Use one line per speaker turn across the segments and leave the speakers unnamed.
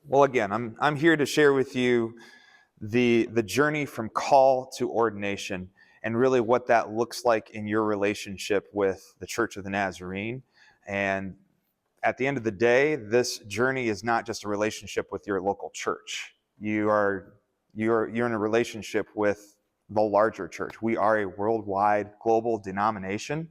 Well, again, I'm here to share with you the journey from call to ordination and really what that looks like in your relationship with the Church of the Nazarene. And at the end of the day, this journey is not just a relationship with your local church. You're in a relationship with the larger church. We are a worldwide, global denomination,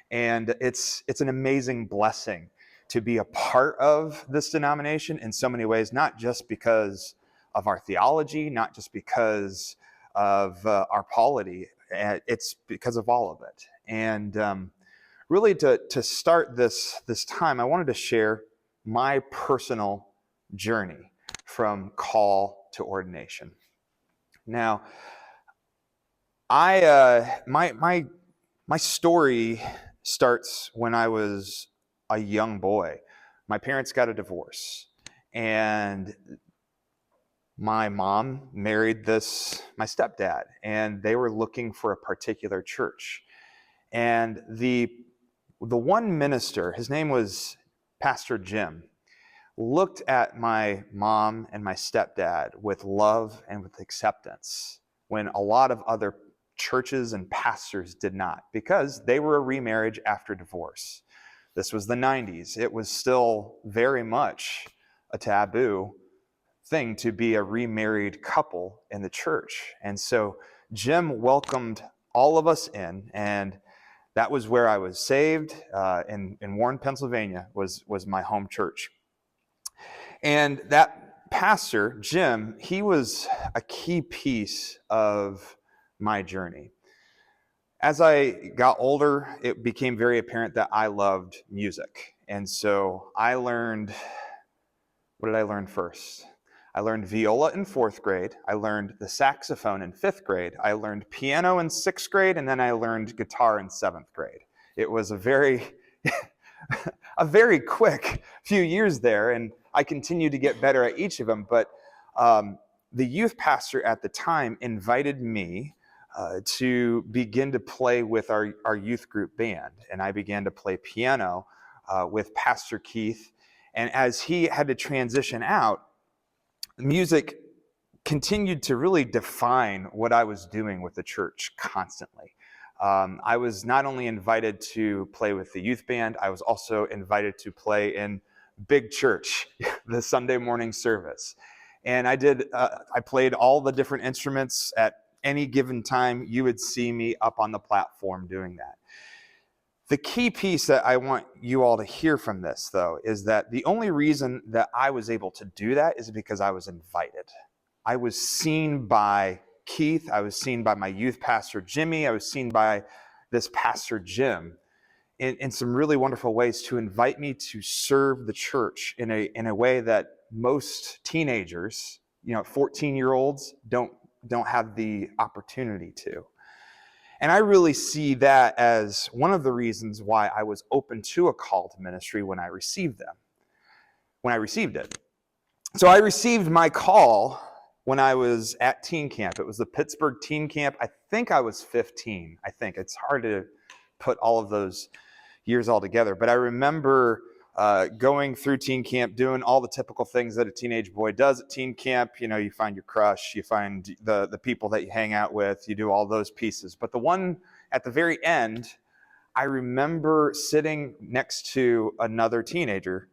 and it's an amazing blessing to be a part of this denomination in so many ways, not just because of our theology, not just because of our polity. It's because of all of it. And really, to start this time, I wanted to share my personal journey from call to ordination. Now, my story starts when I was a young boy. My parents got a divorce, and my mom married my stepdad, and they were looking for a particular church. And the one minister, his name was Pastor Jim, looked at my mom and my stepdad with love and with acceptance when a lot of other churches and pastors did not, because they were a remarriage after divorce. This was the 90s. It was still very much a taboo thing to be a remarried couple in the church. And so Jim welcomed all of us in, and that was where I was saved. In Warren, Pennsylvania was my home church. And that pastor, Jim, he was a key piece of my journey. As I got older, it became very apparent that I loved music. And so I learned, what did I learn first? I learned viola in 4th grade. I learned the saxophone in 5th grade. I learned piano in 6th grade, and then I learned guitar in 7th grade. It was a very quick few years there, and I continued to get better at each of them. But the youth pastor at the time invited me to begin to play with our youth group band, and I began to play piano with Pastor Keith. And as he had to transition out, music continued to really define what I was doing with the church constantly. I was not only invited to play with the youth band, I was also invited to play in big church, the Sunday morning service. And I played all the different instruments. At any given time, you would see me up on the platform doing that. The key piece that I want you all to hear from this, though, is that the only reason that I was able to do that is because I was invited. I was seen by Keith. I was seen by my youth pastor, Jimmy. I was seen by this pastor, Jim, in some really wonderful ways to invite me to serve the church in a way that most teenagers, 14-year-olds, don't have the opportunity to. And I really see that as one of the reasons why I was open to a call to ministry when I received it. So I received my call when I was at teen camp. It was the Pittsburgh teen camp. I think I was 15. It's hard to put all of those years all together. But I remember going through teen camp, doing all the typical things that a teenage boy does at teen camp. You find your crush, you find the people that you hang out with, you do all those pieces. But the one at the very end, I remember sitting next to another teenager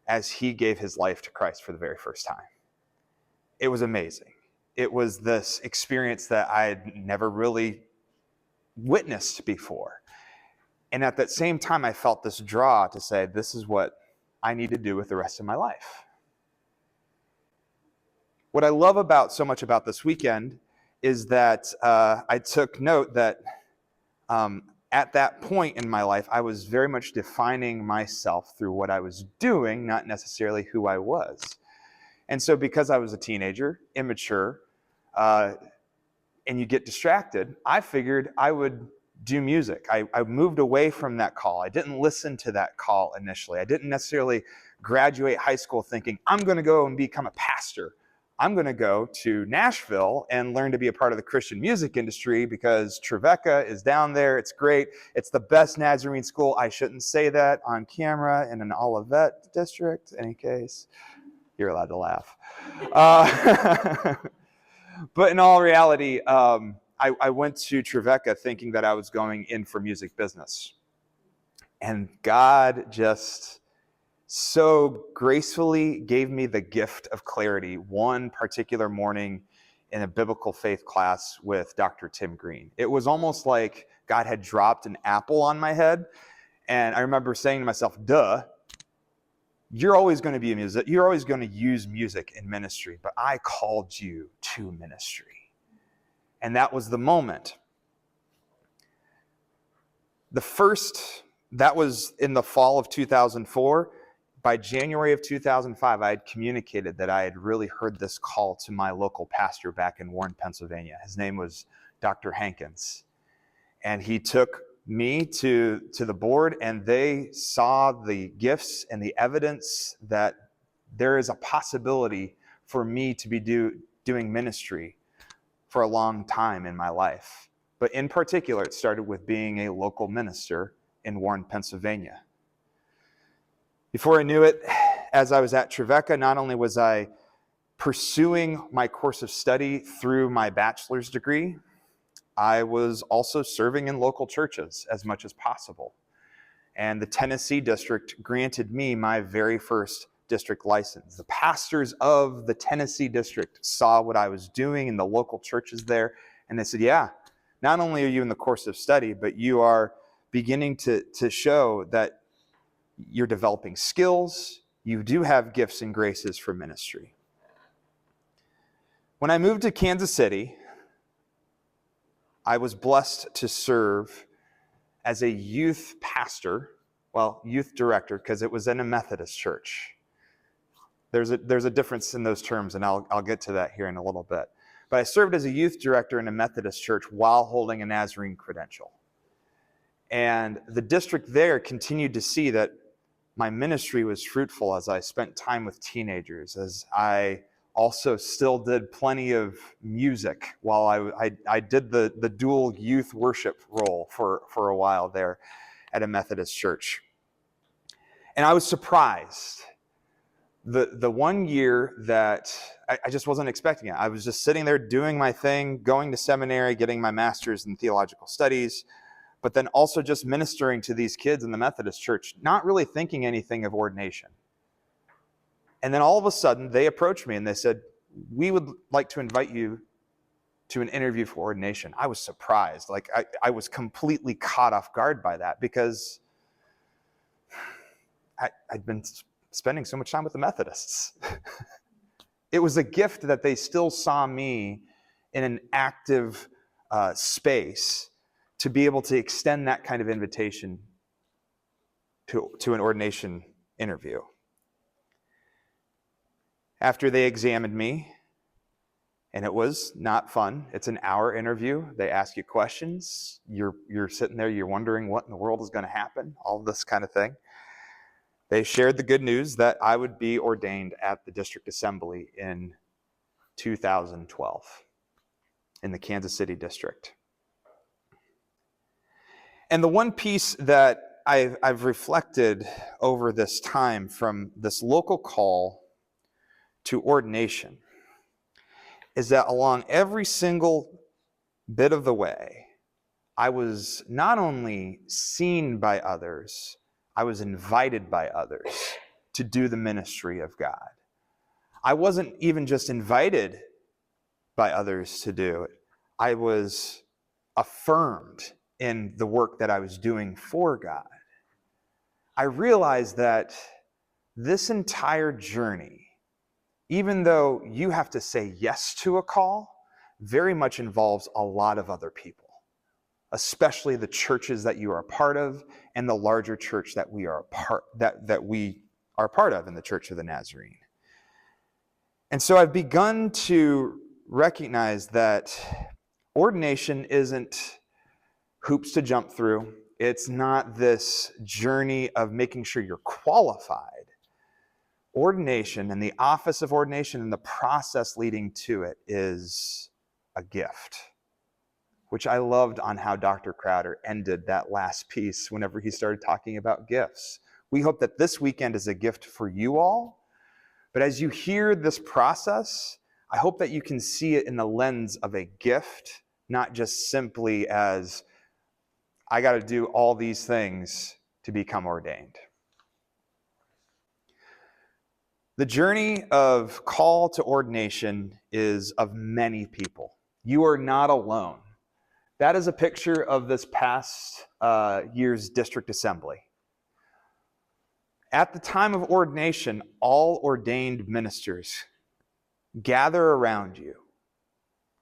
as he gave his life to Christ for the very first time. It was amazing. It was this experience that I had never really witnessed before. And at that same time, I felt this draw to say, this is what I need to do with the rest of my life. What I love so much about this weekend is that I took note that at that point in my life, I was very much defining myself through what I was doing, not necessarily who I was. And so because I was a teenager, immature, and you get distracted, I figured I would do music. I moved away from that call. I didn't listen to that call initially. I didn't necessarily graduate high school thinking, I'm going to go and become a pastor. I'm going to go to Nashville and learn to be a part of the Christian music industry because Trevecca is down there. It's great. It's the best Nazarene school. I shouldn't say that on camera in an Olivet district, in any case. You're allowed to laugh. But in all reality, I went to Trevecca thinking that I was going in for music business. And God just so gracefully gave me the gift of clarity one particular morning in a biblical faith class with Dr. Tim Green. It was almost like God had dropped an apple on my head. And I remember saying to myself, duh, you're always going to be a music. You're always going to use music in ministry, but I called you to ministry. And that was the moment. That was in the fall of 2004. By January of 2005, I had communicated that I had really heard this call to my local pastor back in Warren, Pennsylvania. His name was Dr. Hankins. And he took me to the board, and they saw the gifts and the evidence that there is a possibility for me to be doing ministry for a long time in my life. But in particular, it started with being a local minister in Warren, Pennsylvania. Before I knew it, as I was at Trevecca, not only was I pursuing my course of study through my bachelor's degree, I was also serving in local churches as much as possible. And the Tennessee district granted me my very first district license. The pastors of the Tennessee district saw what I was doing in the local churches there, and they said, yeah, not only are you in the course of study, but you are beginning to show that you're developing skills. You do have gifts and graces for ministry. When I moved to Kansas City, I was blessed to serve as a youth pastor, youth director, because it was in a Methodist church. There's a difference in those terms, and I'll get to that here in a little bit. But I served as a youth director in a Methodist church while holding a Nazarene credential. And the district there continued to see that my ministry was fruitful as I spent time with teenagers, as I also still did plenty of music while I did the dual youth worship role for a while there at a Methodist church. And I was surprised. The one year that I just wasn't expecting it. I was just sitting there doing my thing, going to seminary, getting my master's in theological studies, but then also just ministering to these kids in the Methodist church, not really thinking anything of ordination. And then all of a sudden, they approached me and they said, we would like to invite you to an interview for ordination. I was surprised. Like, I was completely caught off guard by that because I'd been spending so much time with the Methodists. It was a gift that they still saw me in an active space to be able to extend that kind of invitation to an ordination interview. After they examined me, and it was not fun. It's an hour interview. They ask you questions. You're sitting there, you're wondering what in the world is going to happen, all this kind of thing. They shared the good news that I would be ordained at the district assembly in 2012 in the Kansas City district. And the one piece that I've reflected over this time from this local call to ordination is that along every single bit of the way, I was not only seen by others, I was invited by others to do the ministry of God. I wasn't even just invited by others to do it. I was affirmed in the work that I was doing for God. I realized that this entire journey, even though you have to say yes to a call, very much involves a lot of other people, especially the churches that you are a part of and the larger church that we are a part of in the Church of the Nazarene. And so I've begun to recognize that ordination isn't hoops to jump through. It's not this journey of making sure you're qualified. Ordination and the office of ordination and the process leading to it is a gift, which I loved on how Dr. Crowder ended that last piece whenever he started talking about gifts. We hope that this weekend is a gift for you all, But as you hear this process, I hope that you can see it in the lens of a gift, not just simply as, I got to do all these things to become ordained. The journey of call to ordination is of many people. You are not alone. That is a picture of this past year's district assembly. At the time of ordination, all ordained ministers gather around you.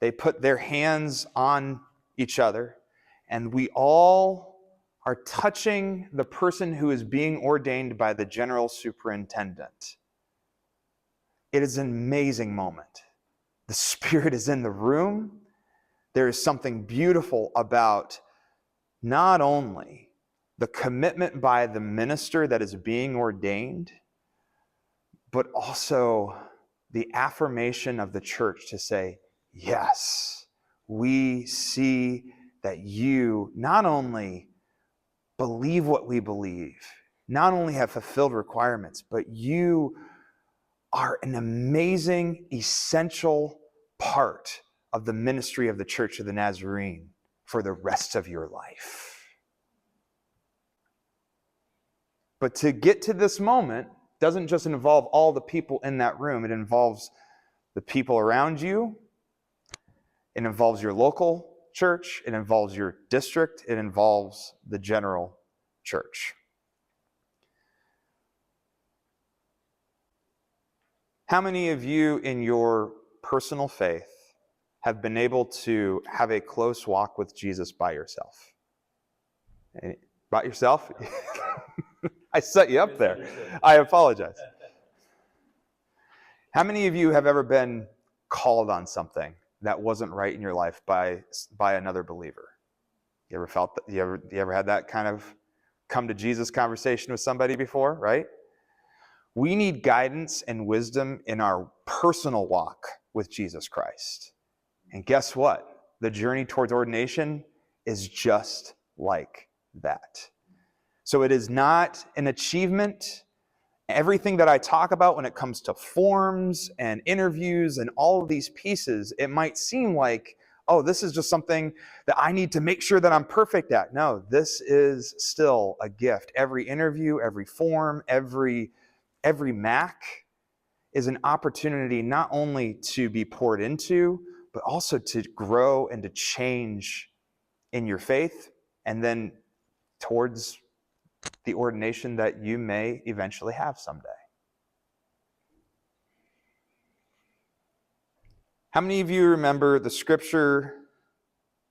They put their hands on each other, and we all are touching the person who is being ordained by the general superintendent. It is an amazing moment. The Spirit is in the room. There is something beautiful about not only the commitment by the minister that is being ordained, but also the affirmation of the church to say, yes, we see that you not only believe what we believe, not only have fulfilled requirements, but you are an amazing, essential part of the ministry of the Church of the Nazarene for the rest of your life. But to get to this moment doesn't just involve all the people in that room. It involves the people around you. It involves your local church. It involves your district. It involves the general church. How many of you in your personal faith have been able to have a close walk with Jesus by yourself? By yourself? I set you up there. I apologize. How many of you have ever been called on something that wasn't right in your life by another believer? You ever felt that? You ever had that kind of come to Jesus conversation with somebody before, right? We need guidance and wisdom in our personal walk with Jesus Christ. And guess what? The journey towards ordination is just like that. So it is not an achievement. Everything that I talk about when it comes to forms and interviews and all of these pieces, it might seem like, oh, this is just something that I need to make sure that I'm perfect at. No, this is still a gift. Every interview, every form, every MAC is an opportunity not only to be poured into, but also to grow and to change in your faith, and then towards the ordination that you may eventually have someday. How many of you remember the scripture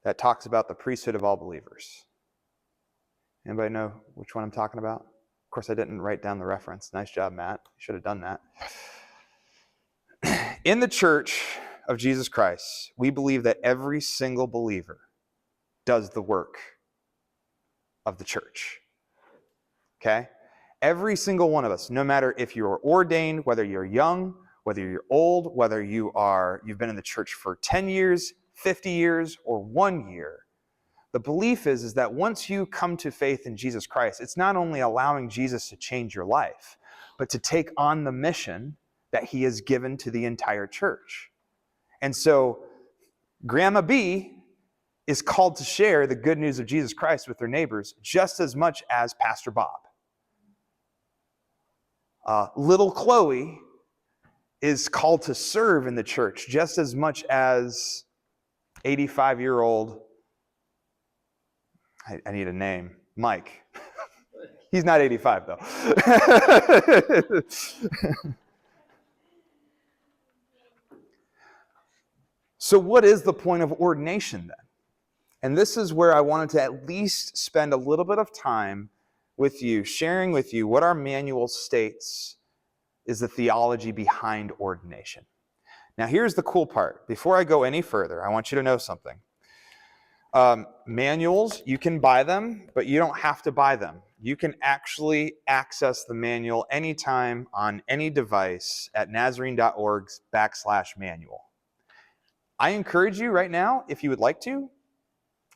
that talks about the priesthood of all believers? Anybody know which one I'm talking about? Of course, I didn't write down the reference. Nice job, Matt. You should have done that. In the Church of Jesus Christ, we believe that every single believer does the work of the church. Okay? Every single one of us, no matter if you're ordained, whether you're young, whether you're old, whether you've been in the church for 10 years, 50 years, or 1 year, the belief is that once you come to faith in Jesus Christ, it's not only allowing Jesus to change your life, but to take on the mission that he has given to the entire church. And so Grandma B is called to share the good news of Jesus Christ with their neighbors just as much as Pastor Bob. Little Chloe is called to serve in the church just as much as 85-year-old, I need a name, Mike. He's not 85 though. So what is the point of ordination then? And this is where I wanted to at least spend a little bit of time with you, sharing with you what our manual states is the theology behind ordination. Now here's the cool part. Before I go any further, I want you to know something. Manuals, you can buy them, but you don't have to buy them. You can actually access the manual anytime on any device at nazarene.org/manual. I encourage you right now, if you would like to,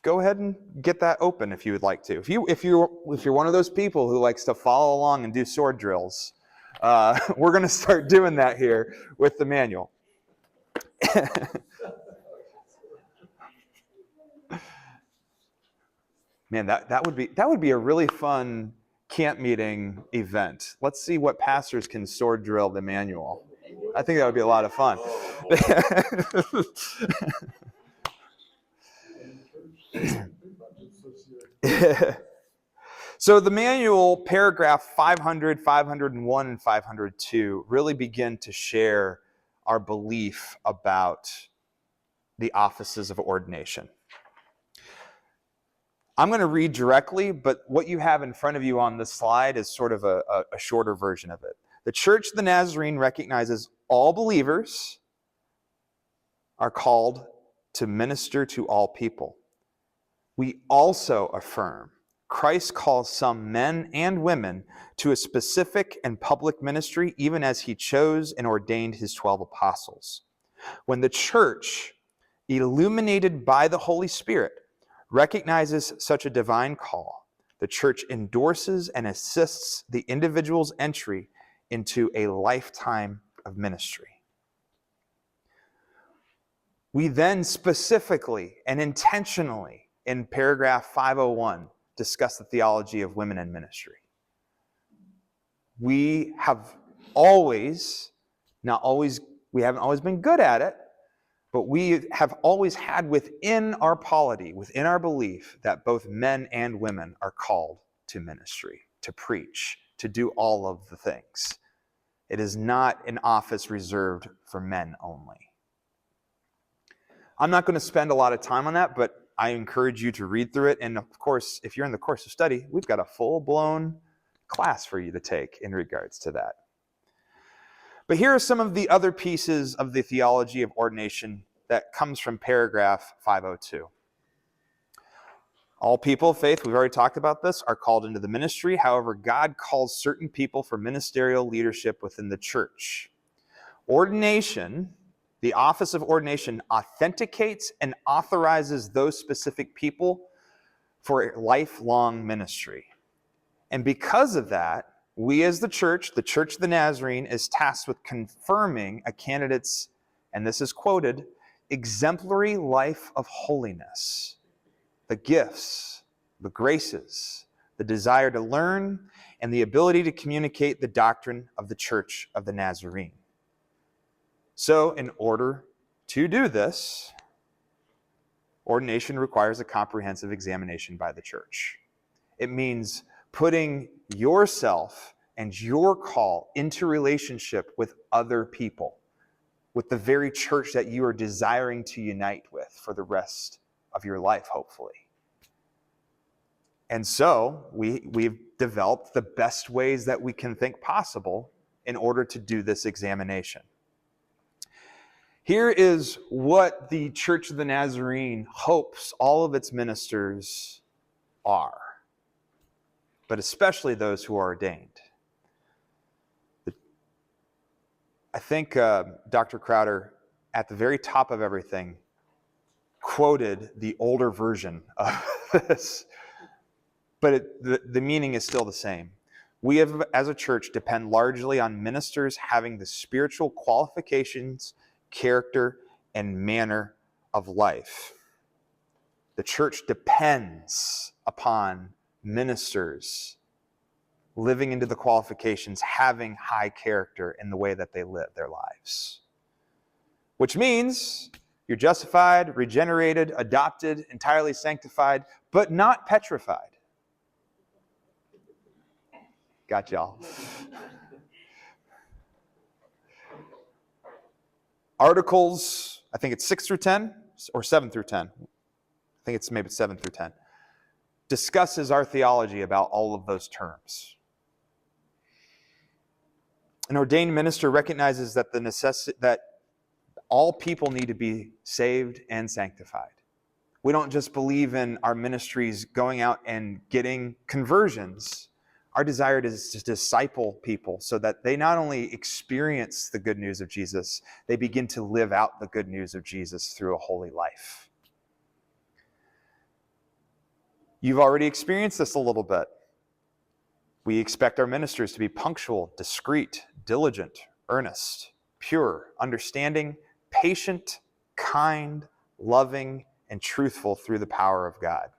go ahead and get that open if you would like to. If you're one of those people who likes to follow along and do sword drills, We're going to start doing that here with the manual. Man, that would be a really fun camp meeting event. Let's see what pastors can sword drill the manual. I think that would be a lot of fun. So the manual, paragraph 500, 501, and 502 really begin to share our belief about the offices of ordination. I'm going to read directly, but what you have in front of you on this slide is sort of a shorter version of it. The Church of the Nazarene recognizes all believers are called to minister to all people. We also affirm Christ calls some men and women to a specific and public ministry, even as he chose and ordained his 12 apostles. When the church, illuminated by the Holy Spirit, recognizes such a divine call, the church endorses and assists the individual's entry into a lifetime of ministry. We then specifically and intentionally, in paragraph 501, discuss the theology of women in ministry. We haven't always been good at it, but we have always had within our polity, within our belief, that both men and women are called to ministry, to preach, to do all of the things. It is not an office reserved for men only. I'm not going to spend a lot of time on that, but I encourage you to read through it. And of course, if you're in the course of study, we've got a full-blown class for you to take in regards to that. But here are some of the other pieces of the theology of ordination that comes from paragraph 502. All people of faith, we've already talked about this, are called into the ministry. However, God calls certain people for ministerial leadership within the church. Ordination, the office of ordination, authenticates and authorizes those specific people for a lifelong ministry. And because of that, we as the Church of the Nazarene, is tasked with confirming a candidate's, and this is quoted, exemplary life of holiness, the gifts, the graces, the desire to learn, and the ability to communicate the doctrine of the Church of the Nazarene. So, in order to do this, ordination requires a comprehensive examination by the church. It means putting yourself and your call into relationship with other people, with the very church that you are desiring to unite with for the rest of your life, hopefully. And so we've developed the best ways that we can think possible in order to do this examination. Here is what the Church of the Nazarene hopes all of its ministers are, but especially those who are ordained. I think Dr. Crowder, at the very top of everything, quoted the older version of this, but the meaning is still the same. We have, as a church, depend largely on ministers having the spiritual qualifications, character, and manner of life. The church depends upon ministers living into the qualifications, having high character in the way that they live their lives. Which means you're justified, regenerated, adopted, entirely sanctified, but not petrified. Got y'all. Articles, I think it's 6 through 10 or 7 through 10. I think it's maybe 7 through 10. Discusses our theology about all of those terms. An ordained minister recognizes that that all people need to be saved and sanctified. We don't just believe in our ministries going out and getting conversions. Our desire is to disciple people so that they not only experience the good news of Jesus, they begin to live out the good news of Jesus through a holy life. You've already experienced this a little bit. We expect our ministers to be punctual, discreet, diligent, earnest, pure, understanding, patient, kind, loving, and truthful through the power of God.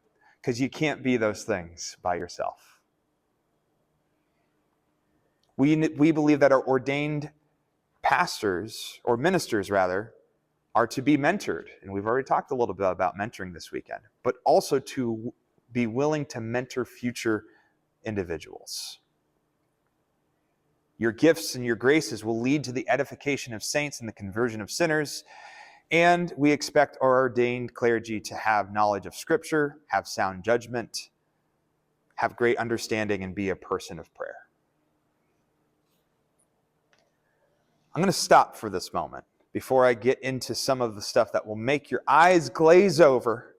Because you can't be those things by yourself. We believe that our ordained pastors, or ministers rather, are to be mentored. And we've already talked a little bit about mentoring this weekend, but also to be willing to mentor future individuals. Your gifts and your graces will lead to the edification of saints and the conversion of sinners. And we expect our ordained clergy to have knowledge of Scripture, have sound judgment, have great understanding, and be a person of prayer. I'm going to stop for this moment before I get into some of the stuff that will make your eyes glaze over.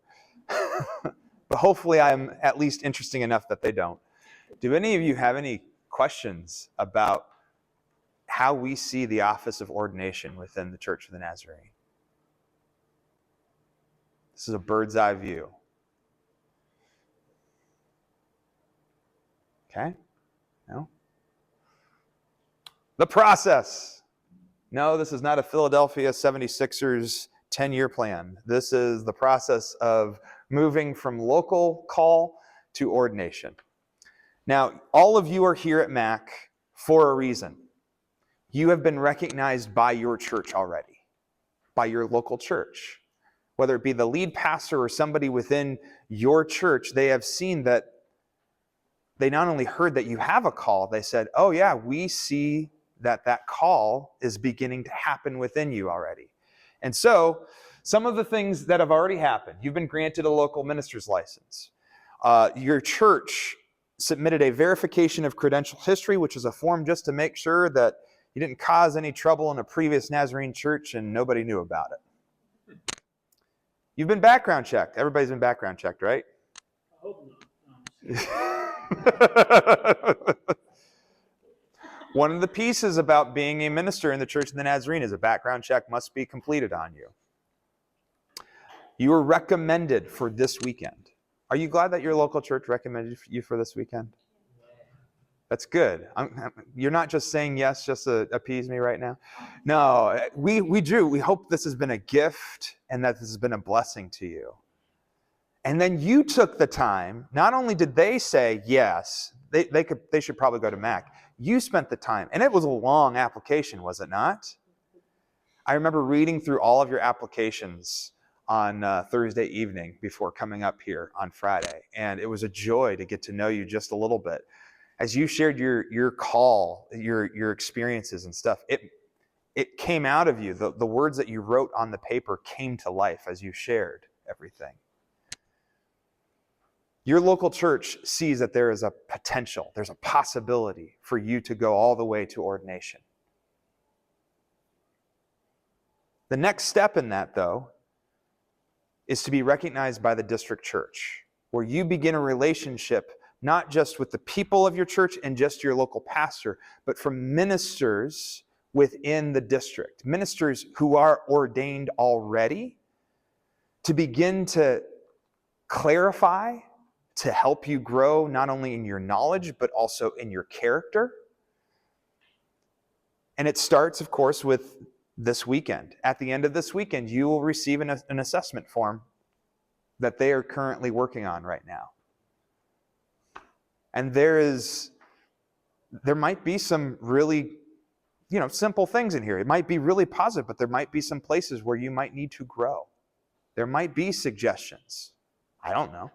But hopefully I'm at least interesting enough that they don't. Do any of you have any questions about how we see the office of ordination within the Church of the Nazarene? This is a bird's eye view. Okay? No? The process. No, this is not a Philadelphia 76ers 10-year plan. This is the process of moving from local call to ordination. Now, all of you are here at MAC for a reason. You have been recognized by your church already, by your local church. Whether it be the lead pastor or somebody within your church, they have seen that they not only heard that you have a call, they said, oh yeah, we see that that call is beginning to happen within you already. And so, some of the things that have already happened, you've been granted a local minister's license. Your church submitted a verification of credential history, which is a form just to make sure that you didn't cause any trouble in a previous Nazarene church and nobody knew about it. You've been background checked. Everybody's been background checked, right?
I hope not.
One of the pieces about being a minister in the Church of the Nazarene is a background check must be completed on you. You were recommended for this weekend. Are you glad that your local church recommended you for this weekend? That's good. You're not just saying yes just to appease me right now. No, we do. We hope this has been a gift and that this has been a blessing to you. And then you took the time. Not only did they say yes, they should probably go to MAC. You spent the time, and it was a long application, was it not? I remember reading through all of your applications on Thursday evening before coming up here on Friday, and it was a joy to get to know you just a little bit. As you shared your call, your experiences and stuff, it came out of you. The words that you wrote on the paper came to life as you shared everything. Your local church sees that there is a potential, there's a possibility for you to go all the way to ordination. The next step in that, though, is to be recognized by the district church, where you begin a relationship not just with the people of your church and just your local pastor, but from ministers within the district, ministers who are ordained already, to begin to clarify, to help you grow not only in your knowledge, but also in your character. And it starts, of course, with this weekend. At the end of this weekend, you will receive an assessment form that they are currently working on right now. And there might be some really, simple things in here. It might be really positive, but there might be some places where you might need to grow. There might be suggestions. I don't know.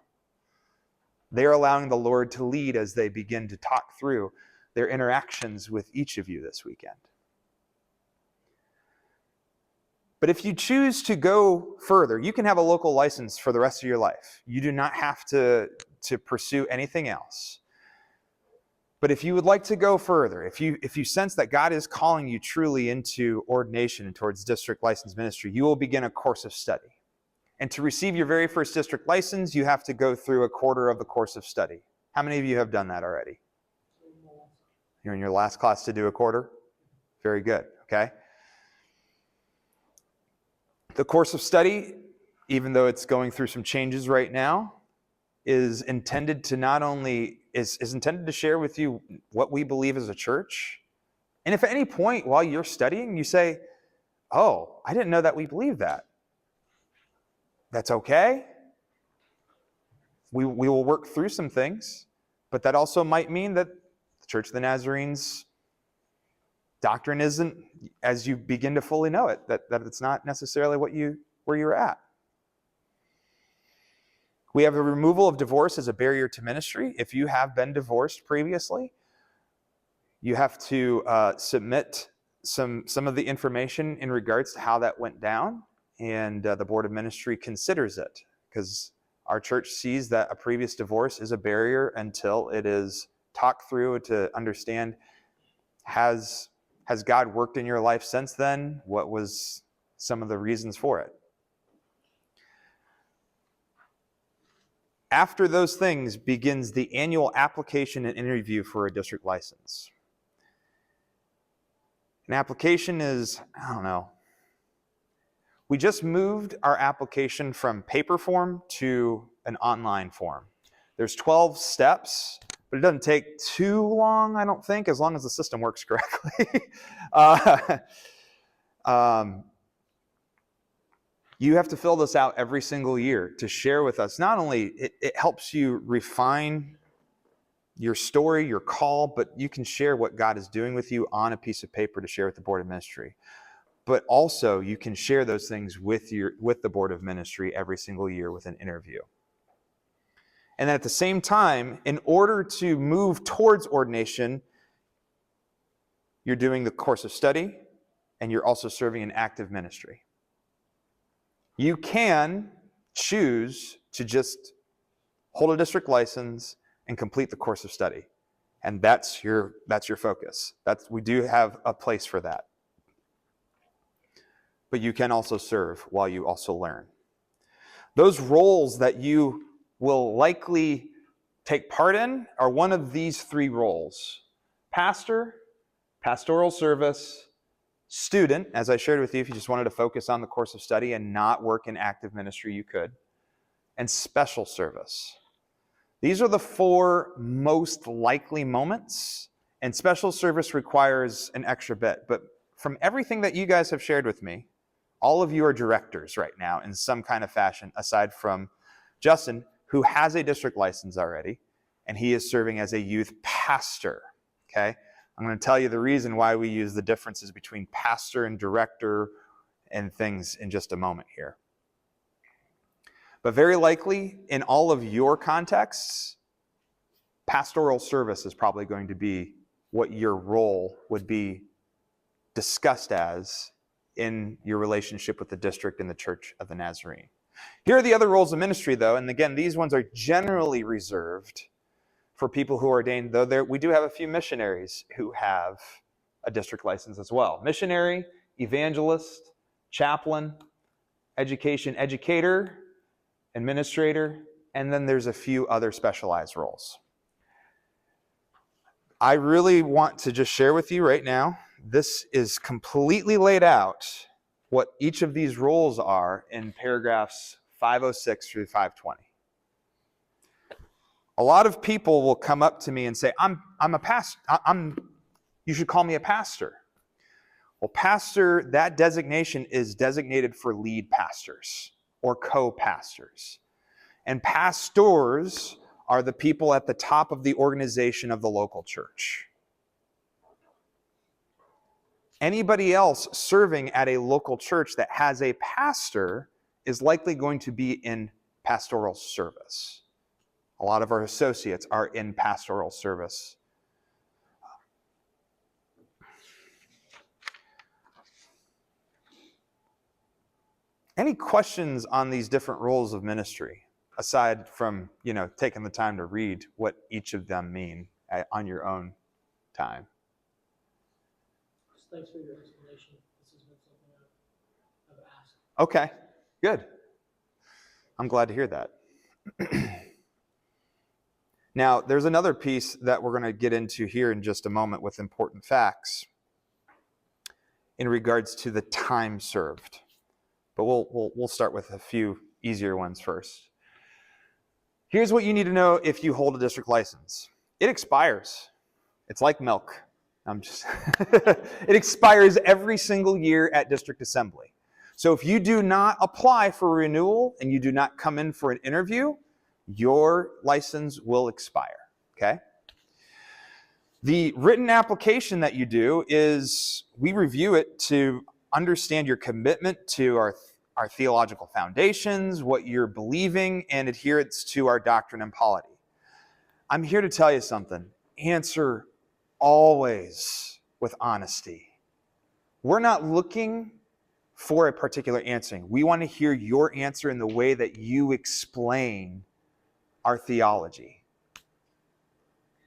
They're allowing the Lord to lead as they begin to talk through their interactions with each of you this weekend. But if you choose to go further, you can have a local license for the rest of your life. You do not have to pursue anything else. But if you would like to go further, if you sense that God is calling you truly into ordination and towards district license ministry, you will begin a course of study. And to receive your very first district license, you have to go through a quarter of the course of study. How many of you have done that already? You're in your last class to do a quarter? Very good, okay? The course of study, even though it's going through some changes right now, is intended to not only is intended to share with you what we believe as a church, And if at any point while you're studying you say, oh, I didn't know that we believe that, that's okay. We will work through some things, but that also might mean that the Church of the Nazarene's doctrine isn't as you begin to fully know it, that it's not necessarily where you're at. We have the removal of divorce as a barrier to ministry. If you have been divorced previously, you have to submit some of the information in regards to how that went down, and the Board of Ministry considers it, because our church sees that a previous divorce is a barrier until it is talked through to understand, has God worked in your life since then? What was some of the reasons for it? After those things begins the annual application and interview for a district license. An application is, I don't know, we just moved our application from paper form to an online form. There's 12 steps, but it doesn't take too long, I don't think, as long as the system works correctly. You have to fill this out every single year to share with us. Not only it helps you refine your story, your call, but you can share what God is doing with you on a piece of paper to share with the Board of Ministry. But also you can share those things with the Board of Ministry every single year with an interview. And then at the same time, in order to move towards ordination, you're doing the course of study and you're also serving in active ministry. You can choose to just hold a district license and complete the course of study. And that's your focus. We do have a place for that. But you can also serve while you also learn. Those roles that you will likely take part in are one of these three roles: pastor, pastoral service, student, as I shared with you, if you just wanted to focus on the course of study and not work in active ministry, you could, and special service. These are the four most likely moments, and special service requires an extra bit. But from everything that you guys have shared with me, all of you are directors right now in some kind of fashion, aside from Justin, who has a district license already, and he is serving as a youth pastor, okay? I'm going to tell you the reason why we use the differences between pastor and director and things in just a moment here. But very likely, in all of your contexts, pastoral service is probably going to be what your role would be discussed as in your relationship with the district and the Church of the Nazarene. Here are the other roles of ministry, though, and again, these ones are generally reserved for people who are ordained, though we do have a few missionaries who have a district license as well. Missionary, evangelist, chaplain, education educator, administrator, and then there's a few other specialized roles. I really want to just share with you right now, this is completely laid out what each of these roles are in paragraphs 506 through 520. A lot of people will come up to me and say, I'm a pastor. You should call me a pastor. Well, pastor, that designation is designated for lead pastors or co-pastors. And pastors are the people at the top of the organization of the local church. Anybody else serving at a local church that has a pastor is likely going to be in pastoral service. A lot of our associates are in pastoral service. Any questions on these different roles of ministry, aside from, taking the time to read what each of them mean on your own time?
Thanks for your explanation. This has been something I've asked.
Okay, good. I'm glad to hear that. Now, there's another piece that we're going to get into here in just a moment with important facts in regards to the time served. But we'll start with a few easier ones first. Here's what you need to know if you hold a district license. It expires. It's like milk. I'm just, it expires every single year at district assembly. So if you do not apply for renewal and you do not come in for an interview, your license will expire, okay? The written application that you do is, we review it to understand your commitment to our theological foundations, what you're believing, and adherence to our doctrine and polity. I'm here to tell you something. Answer always with honesty. We're not looking for a particular answering. We want to hear your answer in the way that you explain our theology.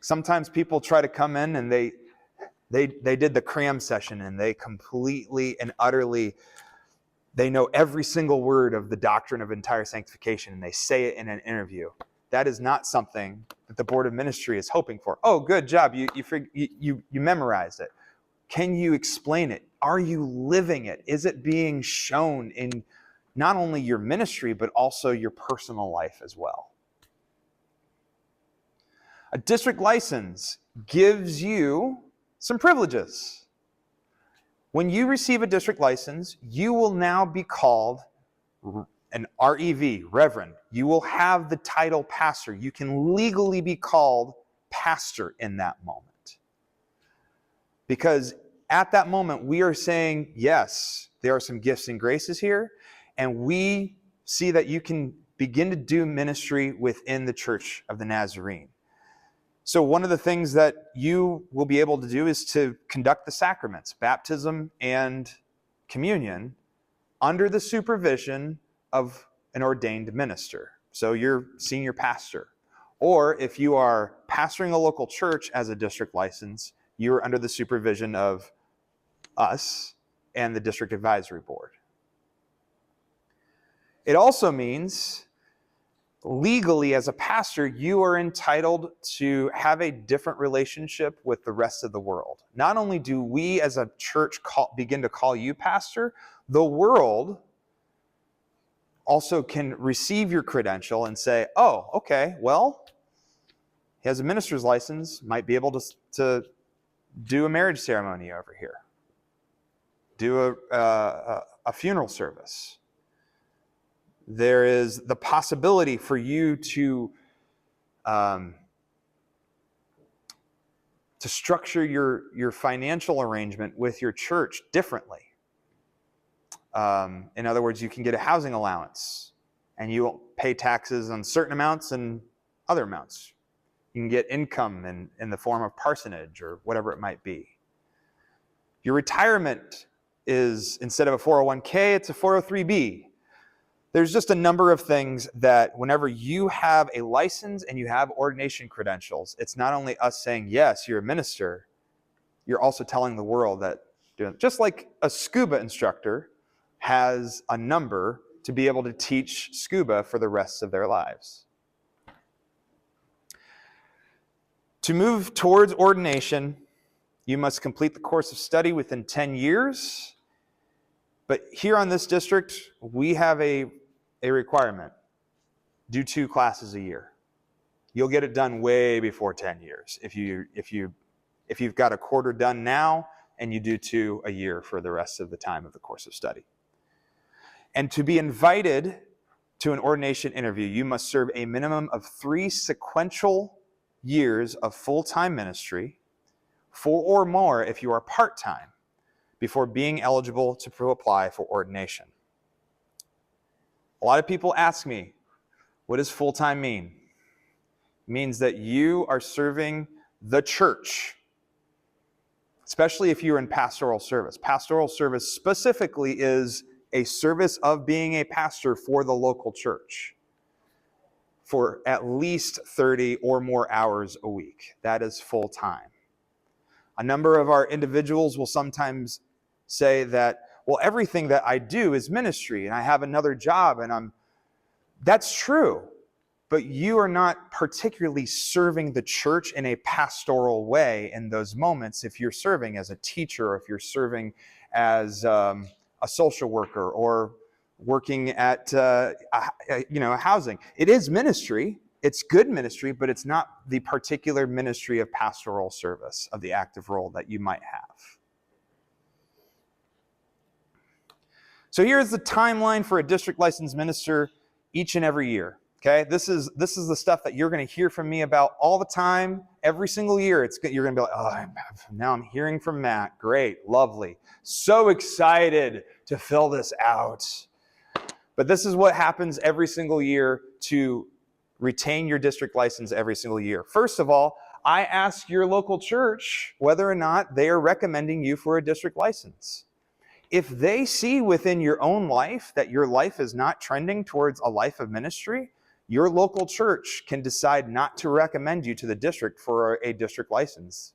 Sometimes people try to come in and they did the cram session and they completely and utterly, they know every single word of the doctrine of entire sanctification and they say it in an interview. That is not something that the Board of Ministry is hoping for. Oh, good job, you memorized it. Can you explain it? Are you living it? Is it being shown in not only your ministry, but also your personal life as well? A district license gives you some privileges. When you receive a district license, you will now be called an REV, Reverend. You will have the title pastor. You can legally be called pastor in that moment. Because at that moment, we are saying, yes, there are some gifts and graces here, and we see that you can begin to do ministry within the Church of the Nazarene. So one of the things that you will be able to do is to conduct the sacraments, baptism and communion, under the supervision of an ordained minister. So your senior pastor. Or if you are pastoring a local church as a district license, you're under the supervision of us and the district advisory board. It also means legally as a pastor, you are entitled to have a different relationship with the rest of the world. Not only do we as a church begin to call you pastor, the world also can receive your credential and say, oh, okay, well, he has a minister's license, might be able to do a marriage ceremony over here, do a funeral service. There is the possibility for you to structure your financial arrangement with your church differently. In other words, you can get a housing allowance and you won't pay taxes on certain amounts and other amounts. You can get income in the form of parsonage or whatever it might be. Your retirement is, instead of a 401k, it's a 403b. There's just a number of things that whenever you have a license and you have ordination credentials, it's not only us saying, yes, you're a minister, you're also telling the world that, just like a scuba instructor has a number to be able to teach scuba for the rest of their lives. To move towards ordination, you must complete the course of study within 10 years. But here on this district, we have a requirement. Do 2 classes a year. You'll get it done way before 10 years. If you've got a quarter done now and you do 2 a year for the rest of the time of the course of study. And to be invited to an ordination interview, you must serve a minimum of 3 sequential years of full-time ministry, 4 or more if you are part-time, before being eligible to apply for ordination. A lot of people ask me, what does full-time mean? It means that you are serving the church, especially if you're in pastoral service. Pastoral service specifically is a service of being a pastor for the local church for at least 30 or more hours a week. That is full-time. A number of our individuals will sometimes say that, well, everything that I do is ministry and I have another job and that's true, but you are not particularly serving the church in a pastoral way in those moments if you're serving as a teacher, or if you're serving as a social worker or working at housing. It is ministry, It's good ministry, but it's not the particular ministry of pastoral service, of the active role that you might have. So here's the timeline for a district licensed minister each and every year. Okay, this is the stuff that you're going to hear from me about all the time, every single year. You're going to be like, oh, now I'm hearing from Matt. Great, lovely, so excited to fill this out. But this is what happens every single year to retain your district license every single year. First of all, I ask your local church whether or not they are recommending you for a district license. If they see within your own life that your life is not trending towards a life of ministry, your local church can decide not to recommend you to the district for a district license.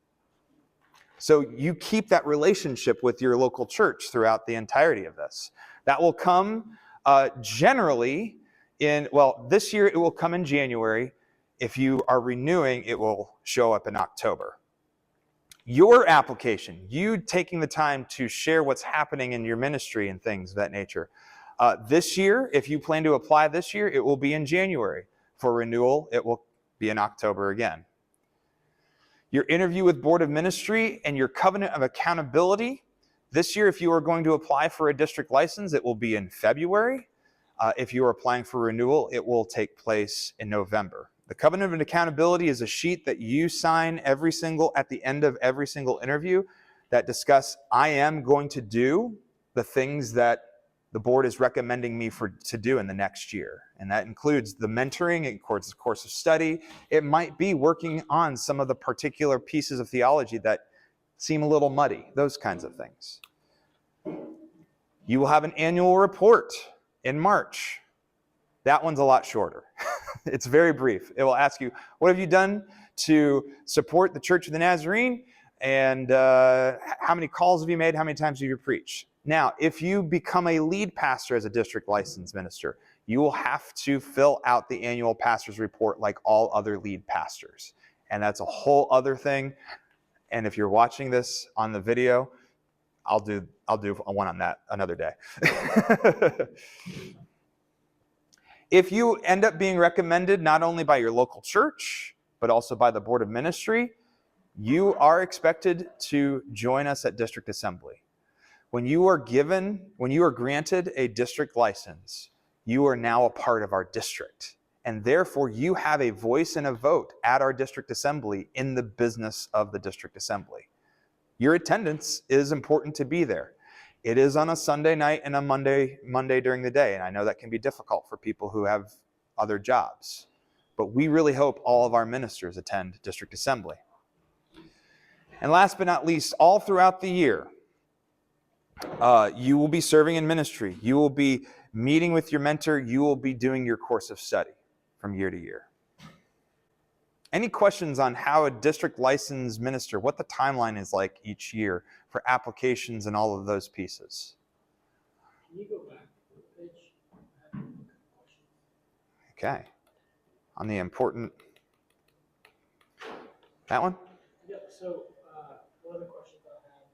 So you keep that relationship with your local church throughout the entirety of this. That will come generally this year it will come in January. If you are renewing, it will show up in October. Your application, you taking the time to share what's happening in your ministry and things of that nature. This year, if you plan to apply this year, it will be in January. For renewal, it will be in October again. Your interview with Board of Ministry and your covenant of accountability. This year, if you are going to apply for a district license, it will be in February. If you are applying for renewal, it will take place in November. The covenant of accountability is a sheet that you sign at the end of every single interview that discuss, I am going to do the things that the board is recommending me to do in the next year. And that includes the mentoring, it includes the course of study. It might be working on some of the particular pieces of theology that seem a little muddy, those kinds of things. You will have an annual report in March. That one's a lot shorter. It's very brief. It will ask you, what have you done to support the Church of the Nazarene? And how many calls have you made? How many times have you preached? Now, if you become a lead pastor as a district licensed minister, you will have to fill out the annual pastor's report like all other lead pastors. And that's a whole other thing. And if you're watching this on the video, I'll do one on that another day. If you end up being recommended not only by your local church, but also by the Board of Ministry, you are expected to join us at District Assembly. When you are granted a district license, you are now a part of our district. And therefore, you have a voice and a vote at our District Assembly in the business of the District Assembly. Your attendance is important to be there. It is on a Sunday night and a Monday during the day, and I know that can be difficult for people who have other jobs. But we really hope all of our ministers attend District Assembly. And last but not least, all throughout the year, you will be serving in ministry. You will be meeting with your mentor. You will be doing your course of study from year to year. Any questions on how a district licensed minister, what the timeline is like each year for applications and all of those pieces?
Can you go back to the page? I have a question.
Okay. On the important, that one?
Yep, so one of the questions I have,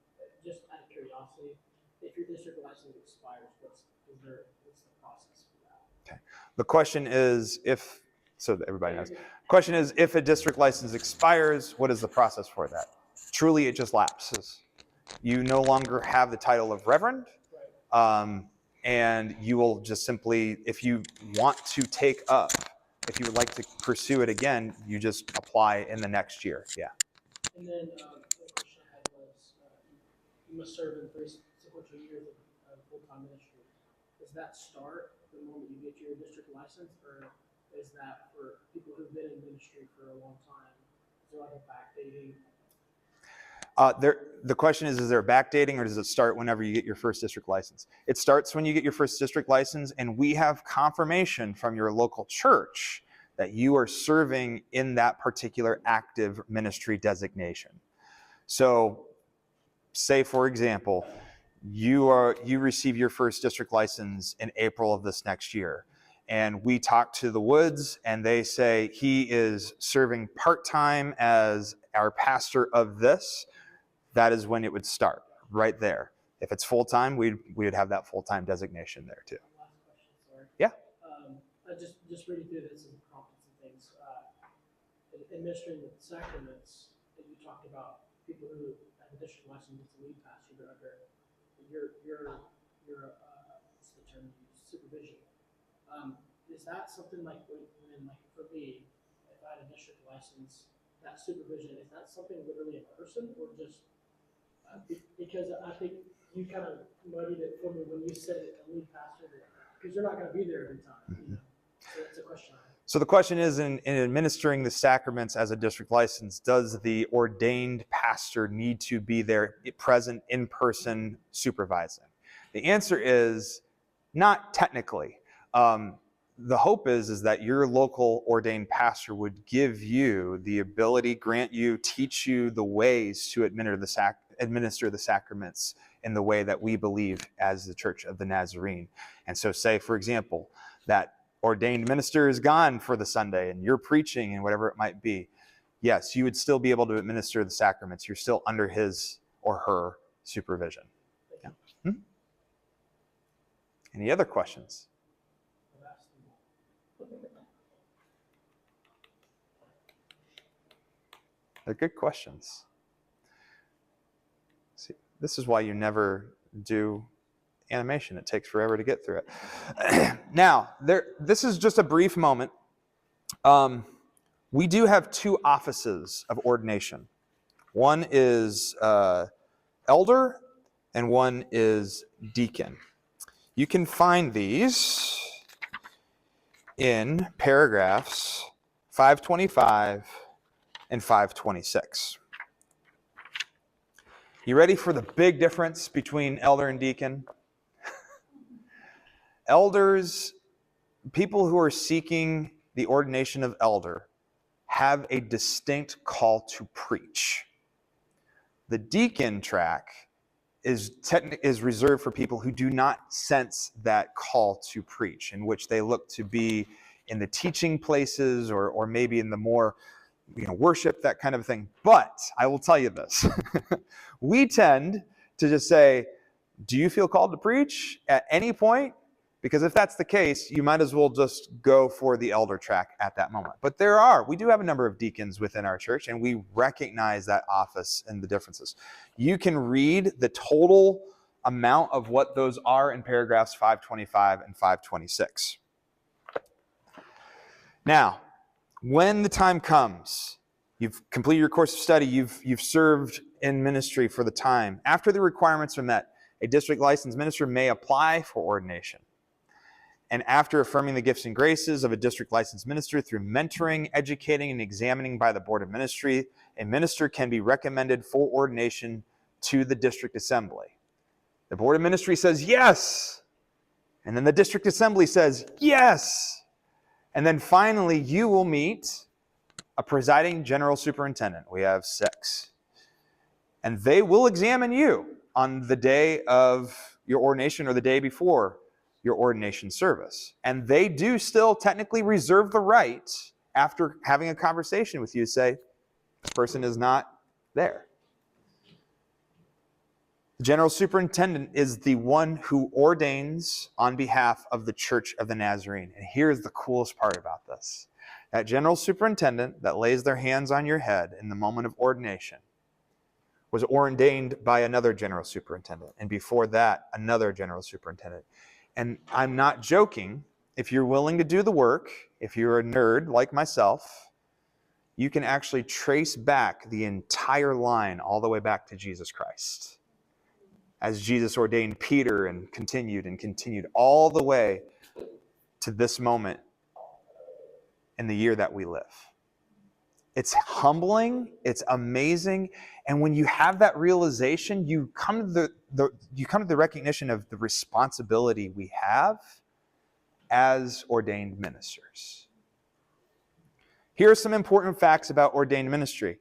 just out of curiosity, if your district license expires, what's the process for that?
Okay. The question is so that everybody knows. Question is, if a district license expires, what is the process for that? Truly, it just lapses. You no longer have the title of reverend, and you will just simply, if you want to if you would like to pursue it again, you just apply in the next year. Yeah.
And then the question I had was, you must serve in 3 sequential years of full-time ministry. Does that start the moment you get your district license, or is that for people who've been in ministry for a long time? Is there like a backdating?
The question is there a backdating, or does it start whenever you get your first district license? It starts when you get your first district license, and we have confirmation from your local church that you are serving in that particular active ministry designation. So say, for example, you receive your first district license in April of this next year. And we talk to the Woods, and they say he is serving part-time as our pastor of this. That is when it would start, right there. If it's full-time, we would have that full-time designation there too.
Last question, sorry.
Yeah.
I just reading through this and prompted some things. administering the sacraments that you talked about, people who have a district license to lead pastor, but under your what's the term you use, supervision. Is that something like when like for me, if I had a district license, that supervision, is that something literally in person or just because I think you kind of muddied it for me when you said a lead pastor, because you're not going to be there every time. You know? So that's a question I have.
So the question is, in administering the sacraments as a district license, does the ordained pastor need to be there present in person supervising? The answer is not technically. The hope is that your local ordained pastor would give you the ability, grant you, teach you the ways to administer the sacraments in the way that we believe as the Church of the Nazarene. And so say, for example, that ordained minister is gone for the Sunday and you're preaching and whatever it might be. Yes, you would still be able to administer the sacraments. You're still under his or her supervision. Yeah. Any other questions? They're good questions. See, this is why you never do animation. It takes forever to get through it. Now, this is just a brief moment. We do have two offices of ordination. One is elder and one is deacon. You can find these in paragraphs 525 and 526. You ready for the big difference between elder and deacon? Elders, people who are seeking the ordination of elder, have a distinct call to preach. The deacon track is reserved for people who do not sense that call to preach, in which they look to be in the teaching places or maybe in the more worship, that kind of thing. But I will tell you this. We tend to just say, do you feel called to preach at any point? Because if that's the case, you might as well just go for the elder track at that moment. But we do have a number of deacons within our church, and we recognize that office and the differences. You can read the total amount of what those are in paragraphs 525 and 526. Now, when the time comes, you've completed your course of study, you've served in ministry for the time. After the requirements are met, a district licensed minister may apply for ordination. And after affirming the gifts and graces of a district licensed minister through mentoring, educating, and examining by the Board of Ministry, a minister can be recommended for ordination to the district assembly. The Board of Ministry says yes, and then the district assembly says yes. And then finally, you will meet a presiding general superintendent. We have 6. And they will examine you on the day of your ordination or the day before your ordination service. And they do still technically reserve the right, after having a conversation with you, to say, this person is not there. The general superintendent is the one who ordains on behalf of the Church of the Nazarene. And here's the coolest part about this. That general superintendent that lays their hands on your head in the moment of ordination was ordained by another general superintendent. And before that, another general superintendent. And I'm not joking. If you're willing to do the work, if you're a nerd like myself, you can actually trace back the entire line all the way back to Jesus Christ. As Jesus ordained Peter and continued all the way to this moment in the year that we live. It's humbling, it's amazing, and when you have that realization, you come to the recognition of the responsibility we have as ordained ministers. Here are some important facts about ordained ministry.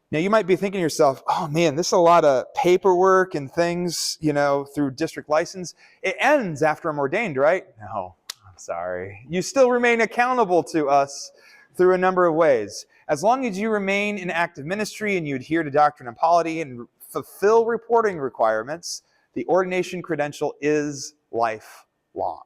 Now, you might be thinking to yourself, oh man, this is a lot of paperwork and things, through district license. It ends after I'm ordained, right? No, I'm sorry. You still remain accountable to us through a number of ways. As long as you remain in active ministry and you adhere to doctrine and polity and fulfill reporting requirements, the ordination credential is lifelong.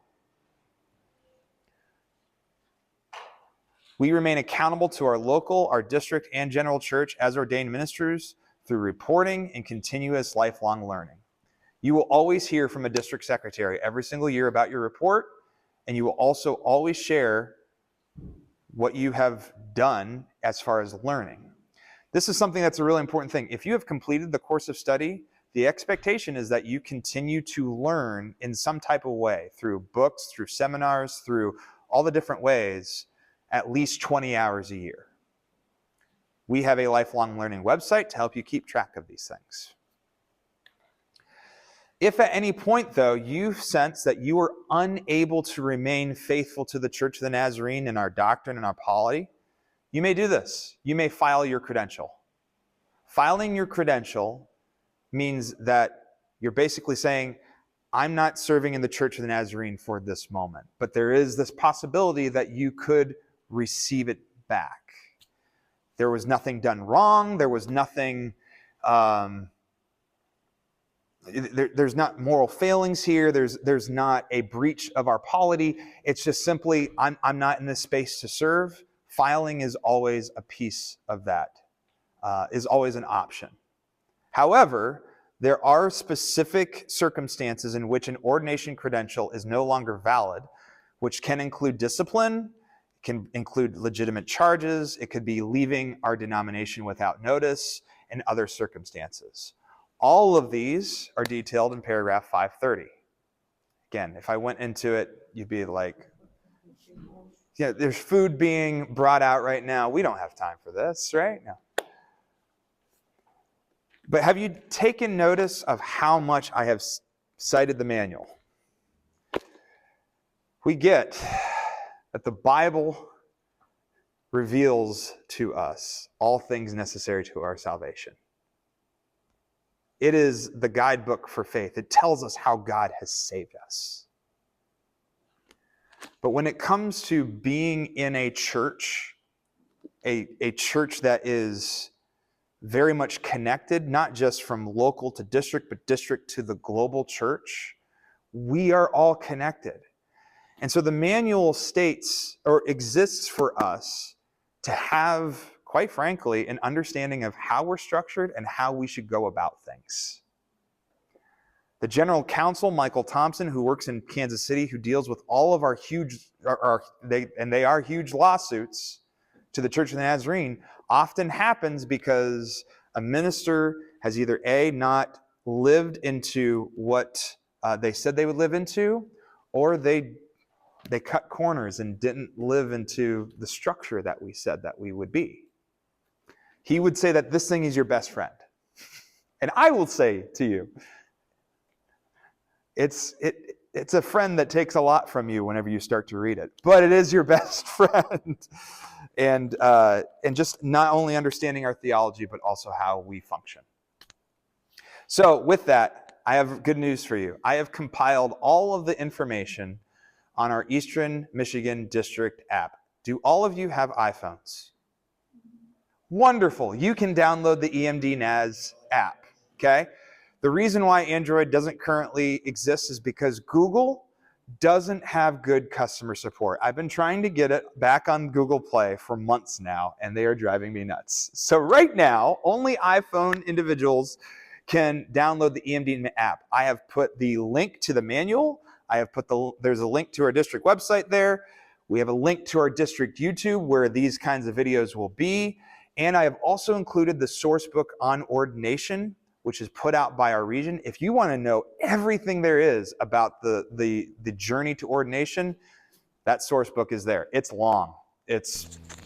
We remain accountable to our local, our district, and general church as ordained ministers through reporting and continuous lifelong learning. You will always hear from a district secretary every single year about your report, and you will also always share what you have done as far as learning. This is something that's a really important thing. If you have completed the course of study, the expectation is that you continue to learn in some type of way, through books, through seminars, through all the different ways, at least 20 hours a year. We have a lifelong learning website to help you keep track of these things. If at any point, though, you sense that you are unable to remain faithful to the Church of the Nazarene and our doctrine and our polity, you may do this. You may file your credential. Filing your credential means that you're basically saying, I'm not serving in the Church of the Nazarene for this moment, but there is this possibility that you could receive it back. There was nothing done wrong. There was nothing... There's not moral failings here. There's not a breach of our polity. It's just simply, I'm not in this space to serve. Filing is always a piece of that, is always an option. However, there are specific circumstances in which an ordination credential is no longer valid, which can include discipline, can include legitimate charges. It could be leaving our denomination without notice, and other circumstances. All of these are detailed in paragraph 530. Again, if I went into it, you'd be like, yeah, there's food being brought out right now. We don't have time for this, right? No. But have you taken notice of how much I have cited the manual? We get that the Bible reveals to us all things necessary to our salvation. It is the guidebook for faith. It tells us how God has saved us. But when it comes to being in a church, a church that is very much connected, not just from local to district, but district to the global church, we are all connected. And so the manual states, or exists for us to have, quite frankly, an understanding of how we're structured and how we should go about things. The general counsel, Michael Thompson, who works in Kansas City, who deals with all of our huge, they are huge lawsuits to the Church of the Nazarene, often happens because a minister has either A, not lived into what they said they would live into, or they cut corners and didn't live into the structure that we said that we would be. He would say that this thing is your best friend. And I will say to you, it's a friend that takes a lot from you whenever you start to read it. But it is your best friend. And just not only understanding our theology, but also how we function. So with that, I have good news for you. I have compiled all of the information on our Eastern Michigan District app. Do all of you have iPhones? Wonderful. You can download the EMD NAS app, okay? The reason why Android doesn't currently exist is because Google doesn't have good customer support. I've been trying to get it back on Google Play for months now, and they are driving me nuts. So right now, only iPhone individuals can download the EMD app. I have put the link to the manual. I have put there's a link to our district website there. We have a link to our district YouTube where these kinds of videos will be. And I have also included the source book on ordination, which is put out by our region. If you want to know everything there is about the journey to ordination, that source book is there. It's long.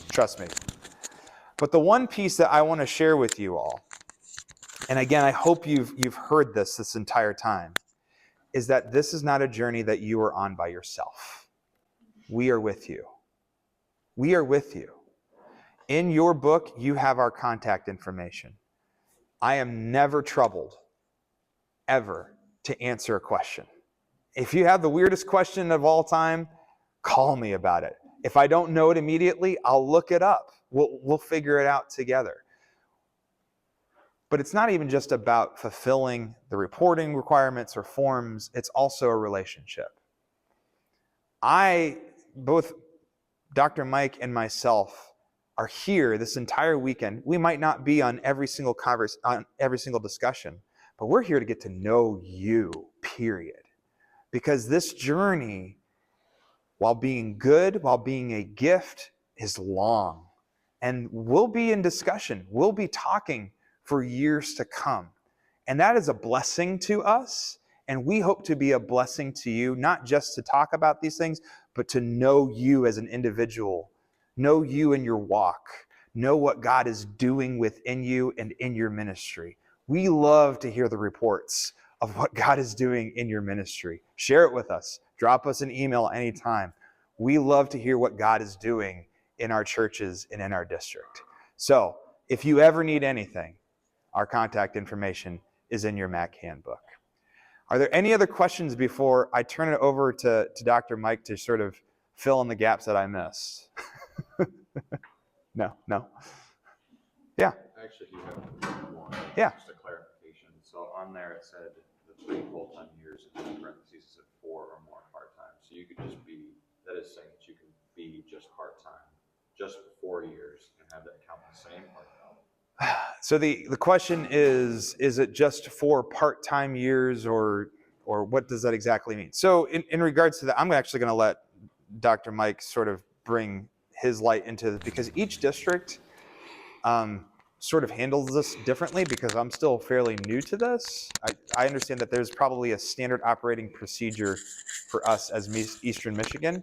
Trust me. But the one piece that I want to share with you all, and again, I hope you've heard this entire time, is that this is not a journey that you are on by yourself. We are with you. We are with you. In your book, you have our contact information. I am never troubled, ever, to answer a question. If you have the weirdest question of all time, call me about it. If I don't know it immediately, I'll look it up. We'll figure it out together. But it's not even just about fulfilling the reporting requirements or forms. It's also a relationship. Both Dr. Mike and myself are here this entire weekend. We might not be on every single on every single discussion, but we're here to get to know you, period. Because this journey, while being good, while being a gift, is long. And we'll be in discussion. We'll be talking for years to come. And that is a blessing to us. And we hope to be a blessing to you, not just to talk about these things, but to know you as an individual, know you in your walk, know what God is doing within you and in your ministry. We love to hear the reports of what God is doing in your ministry. Share it with us. Drop us an email anytime. We love to hear what God is doing in our churches and in our district. So if you ever need anything, our contact information is in your MAC handbook. Are there any other questions before I turn it over to Dr. Mike to sort of fill in the gaps that I missed? No. Yeah.
I actually do have one.
Yeah.
Just a clarification. So on there it said the 3 full-time years, and in parentheses it said 4 or more part-time. So you could just be, that is saying that you can be just part-time, just 4 years, and have that count the same or no?
So the question is it just for part-time years or what does that exactly mean? So in regards to that, I'm actually going to let Dr. Mike sort of bring his light into this, because each district sort of handles this differently, because I'm still fairly new to this. I understand that there's probably a standard operating procedure for us as Eastern Michigan.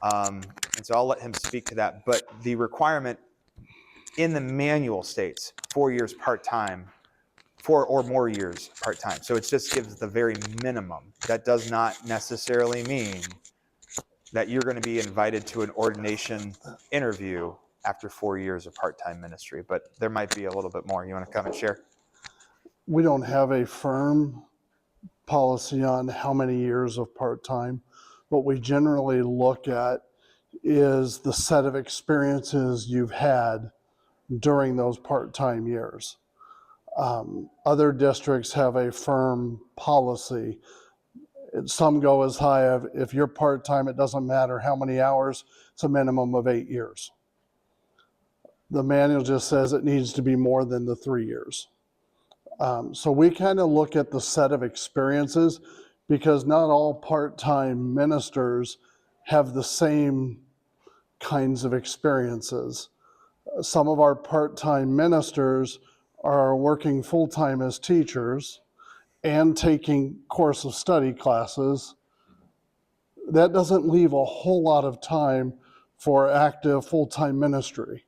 And so I'll let him speak to that. But the requirement in the manual states 4 years part-time, 4 or more years part-time. So it just gives the very minimum. That does not necessarily mean that you're going to be invited to an ordination interview after 4 years of part-time ministry, but there might be a little bit more. You want to come and share?
We don't have a firm policy on how many years of part-time. What we generally look at is the set of experiences you've had during those part-time years. Other districts have a firm policy. Some go as high as, if you're part-time, it doesn't matter how many hours, it's a minimum of 8 years. The manual just says it needs to be more than the 3 years. So we kind of look at the set of experiences, because not all part-time ministers have the same kinds of experiences. Some of our part-time ministers are working full-time as teachers and taking course of study classes. That doesn't leave a whole lot of time for active full-time ministry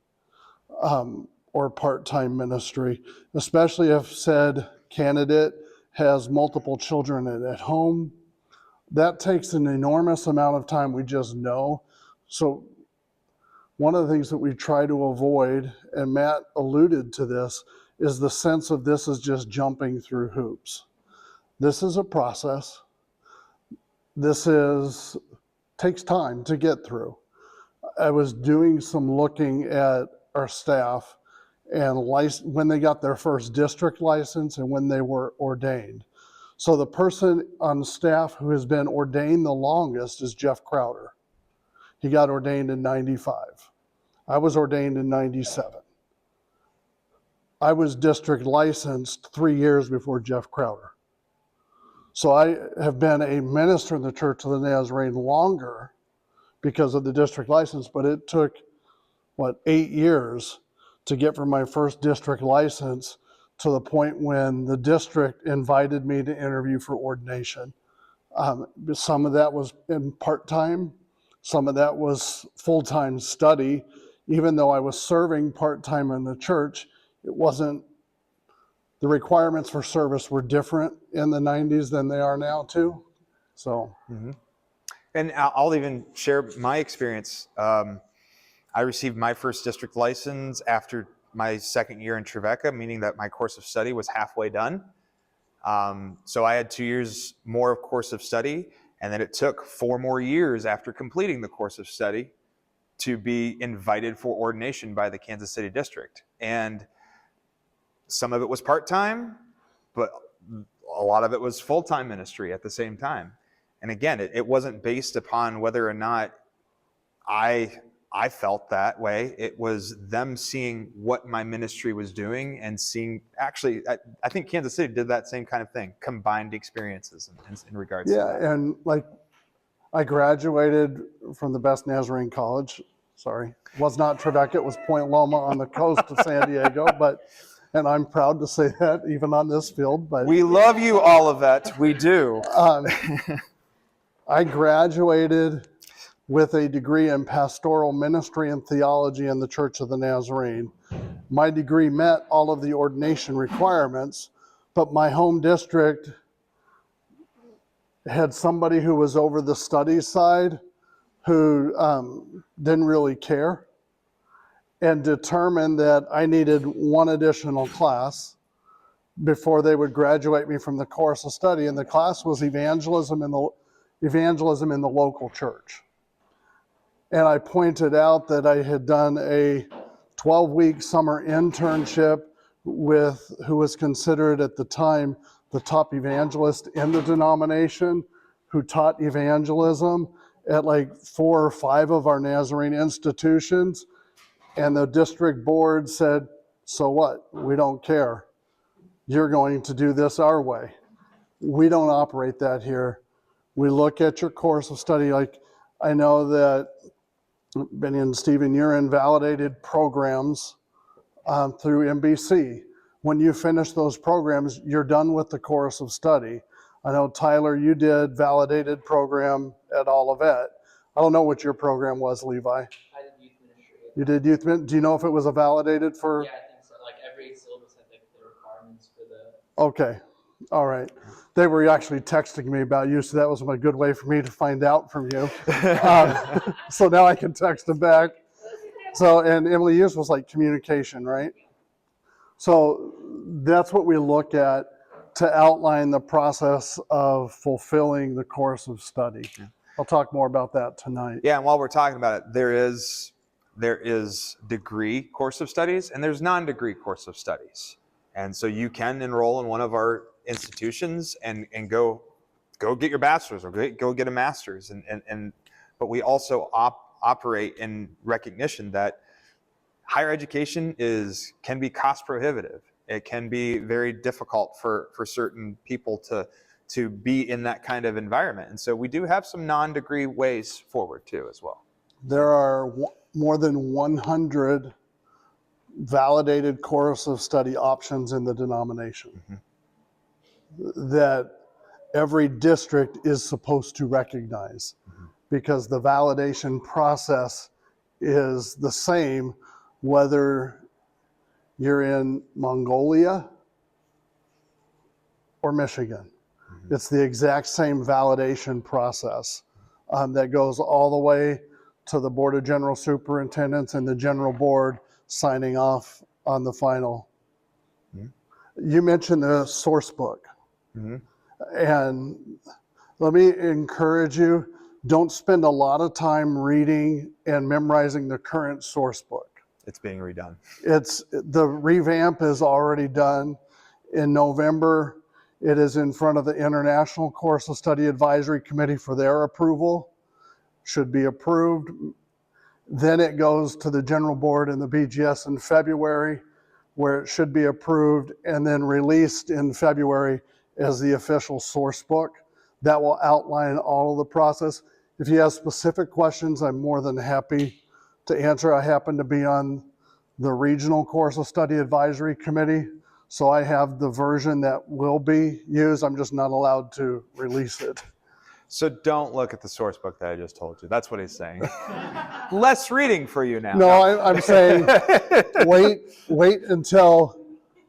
or part-time ministry, especially if said candidate has multiple children at home. That takes an enormous amount of time, we just know. So one of the things that we try to avoid, and Matt alluded to this, is the sense of this is just jumping through hoops. This is a process. This takes time to get through. I was doing some looking at our staff and when they got their first district license and when they were ordained. So the person on staff who has been ordained the longest is Jeff Crowder. He got ordained in 95. I was ordained in 97. I was district licensed 3 years before Jeff Crowder. So I have been a minister in the Church of the Nazarene longer because of the district license, but it took, 8 years to get from my first district license to the point when the district invited me to interview for ordination. Some of that was in part-time, some of that was full-time study. Even though I was serving part-time in the church, it wasn't, the requirements for service were different in the 90s than they are now too. So.
Mm-hmm. And I'll even share my experience. I received my first district license after my second year in Trevecca, meaning that my course of study was halfway done. So I had 2 years more of course of study, and then it took 4 more years after completing the course of study to be invited for ordination by the Kansas City District. And some of it was part-time, but a lot of it was full-time ministry at the same time. And again, it wasn't based upon whether or not I I felt that way. It was them seeing what my ministry was doing and seeing, actually, I think Kansas City did that same kind of thing, combined experiences in regards to that.
Yeah, and like I graduated from the best Nazarene college. Sorry, was not Tribeca, it was Point Loma on the coast of San Diego, and I'm proud to say that even on this field. But
We love you, Olivet. We do.
I graduated with a degree in pastoral ministry and theology in the Church of the Nazarene. My degree met all of the ordination requirements, but my home district had somebody who was over the study side who didn't really care and determined that I needed one additional class before they would graduate me from the course of study. And the class was evangelism in the local church. And I pointed out that I had done a 12-week summer internship with who was considered at the time the top evangelist in the denomination, who taught evangelism at like 4 or 5 of our Nazarene institutions. And the district board said, so what? We don't care. You're going to do this our way. We don't operate that here. We look at your course of study. Like, I know that Benny and Stephen, you're in validated programs through NBC. When you finish those programs, you're done with the course of study. I know, Tyler, you did validated program at Olivet. I don't know what your program was, Levi.
I did youth ministry.
You did youth ministry. Do you know if it was a validated for?
Yeah, I think so. Like every syllabus had like the requirements for the.
Okay. All right. They were actually texting me about you, so that was a good way for me to find out from you. So now I can text them back. So, and Emily, yours was like communication, right? So that's what we look at to outline the process of fulfilling the course of study.
Yeah.
I'll talk more about that tonight.
Yeah, and while we're talking about it, there is degree course of studies and there's non-degree course of studies. And so you can enroll in one of our institutions and go get your bachelor's or go get a master's. But we also operate in recognition that higher education can be cost prohibitive. It can be very difficult for certain people to be in that kind of environment. And so we do have some non-degree ways forward too as well.
There are more than 100 validated course of study options in the denomination that every district is supposed to recognize because the validation process is the same whether you're in Mongolia or Michigan. It's the exact same validation process that goes all the way to the Board of General Superintendents and the General Board signing off on the final. You mentioned the source book. And let me encourage you, don't spend a lot of time reading and memorizing the current source book.
It's being redone.
The revamp is already done. In November, it is in front of the International Course of Study Advisory Committee for their approval. Should be approved. Then it goes to the General Board and the BGS in February, where it should be approved and then released in February as the official source book. That will outline all of the process. If you have specific questions, I'm more than happy to answer. I happen to be on the Regional Course of Study Advisory Committee, so I have the version that will be used. I'm just not allowed to release it.
So don't look at the source book that I just told you. That's what he's saying. Less reading for you now.
No, I'm saying wait until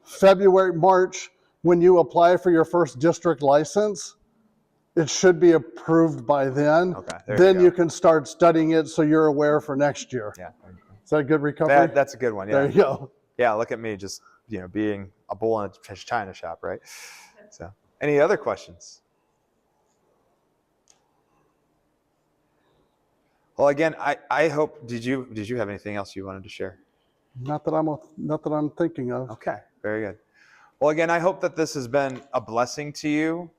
February, March, when you apply for your first district license. It should be approved by then.
Okay,
then
you
you
go.
can start studying it so you're aware for next year.
Yeah.
Is that a good recovery?
That's a good one. Yeah.
There you go.
Yeah, look at me just, being a bull in a china shop, right? So, any other questions? Well, again, I hope, did you have anything else you wanted to share?
Not that I'm thinking of.
Okay, very good. Well, again, I hope that this has been a blessing to you.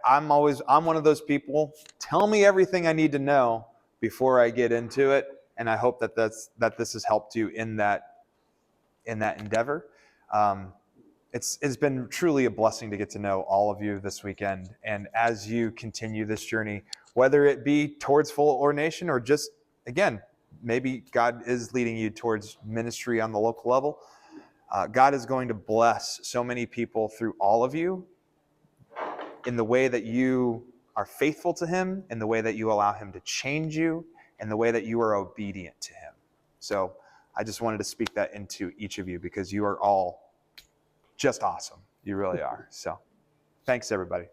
I'm one of those people, tell me everything I need to know before I get into it. and I hope that this has helped you in that endeavor. It's been truly a blessing to get to know all of you this weekend, and as you continue this journey, whether it be towards full ordination or just, again, maybe God is leading you towards ministry on the local level, God is going to bless so many people through all of you in the way that you are faithful to him, in the way that you allow him to change you, in the way that you are obedient to him. So I just wanted to speak that into each of you because you are all just awesome. You really are. So thanks, everybody.